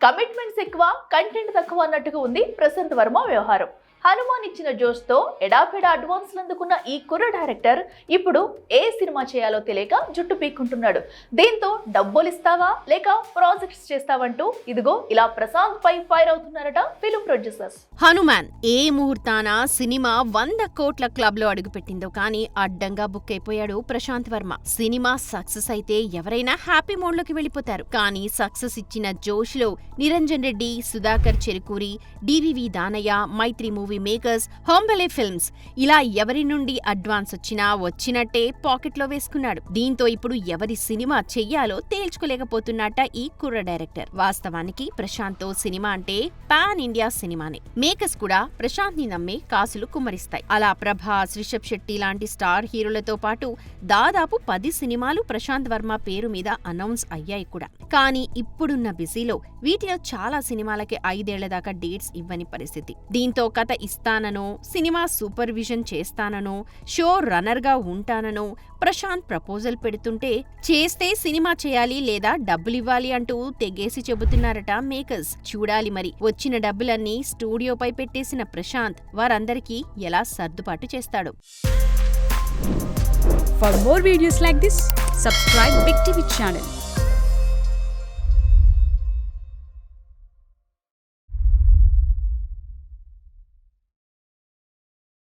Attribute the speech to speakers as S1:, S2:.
S1: Commitments ఎక్కువ, content తక్కువ అన్నట్టుగా ఉంది ప్రశాంత్ వర్మ వ్యవహారం. హనుమాన్ ఇచ్చిన జోష్తో ఎడాపెడా అడ్వాన్స్లు అందుకున్న ఈ కుర్ర డైరెక్టర్ ఇప్పుడు ఏ సినిమా చేయాలో తెలియక జుట్టు పీక్కుంటున్నాడు. దీంతో డబ్బులు ఇస్తావా లేక ప్రాజెక్ట్స్ చేస్తావంటూ ఇదిగో ఇలా ప్రశాంత్ పై ఫైర్ అవుతున్నారట ఫిల్మ్ ప్రొడ్యూసర్స్.
S2: హనుమాన్ ఏ ముహూర్తాన సినిమా 100 కోట్ల క్లబ్ లో అడుగుపెట్టిందో కానీ అడ్డంగా బుక్ అయిపోయాడు ప్రశాంత్ వర్మ. సినిమా సక్సెస్ అయితే ఎవరైనా హ్యాపీ మోడ్ లోకి వెళ్ళిపోతారు. కానీ సక్సెస్ ఇచ్చిన జోష్ లో నిరంజన్ రెడ్డి, సుధాకర్ చెరుకూరి, డివివి దానయ్య, మైత్రి మూవీ మేకర్స్, హోంబలే ఫిల్మ్స్ ఇలా ఎవరి నుండి అడ్వాన్స్ వచ్చినట్టే పాకెట్లో వేసుకున్నాడు. దీంతో ఇప్పుడు ఎవరి సినిమా చెయ్యాలో తేల్చుకోలేకపోతున్నట్ట ఈ కుర్ర డైరెక్టర్. వాస్తవానికి ప్రశాంత్ తో సినిమా అంటే పాన్ ఇండియా సినిమానే. మేకర్స్ కూడా ప్రశాంత్ ని నమ్మే కాసులు కుమ్మరిస్తాయి. అలా ప్రభాస్, రిషబ్ శెట్టి లాంటి స్టార్ హీరోలతో పాటు దాదాపు 10 సినిమాలు ప్రశాంత్ వర్మ పేరు మీద అనౌన్స్ అయ్యాయి కూడా. కానీ ఇప్పుడున్న బిజీలో వీటిలో చాలా సినిమాలకి 5 ఏళ్ల దాకా డేట్స్ ఇవ్వని పరిస్థితి. దీంతో కథ ఇస్తాననో, సినిమా సూపర్విజన్ చేస్తాననో, షో రన్నర్ గా ఉంటాననో ప్రశాంత్ ప్రపోజల్ పెడుతుంటే చేస్తే సినిమా చేయాలి లేదా డబ్బులివ్వాలి అంటూ తెగేసి చెబుతున్నారట మేకర్స్. చూడాలి మరి వచ్చిన డబ్బులన్నీ స్టూడియోపై పెట్టేసిన ప్రశాంత్ వారందరికీ ఎలా సర్దుబాటు చేస్తాడు.
S3: For more videos like this, subscribe Big TV channel.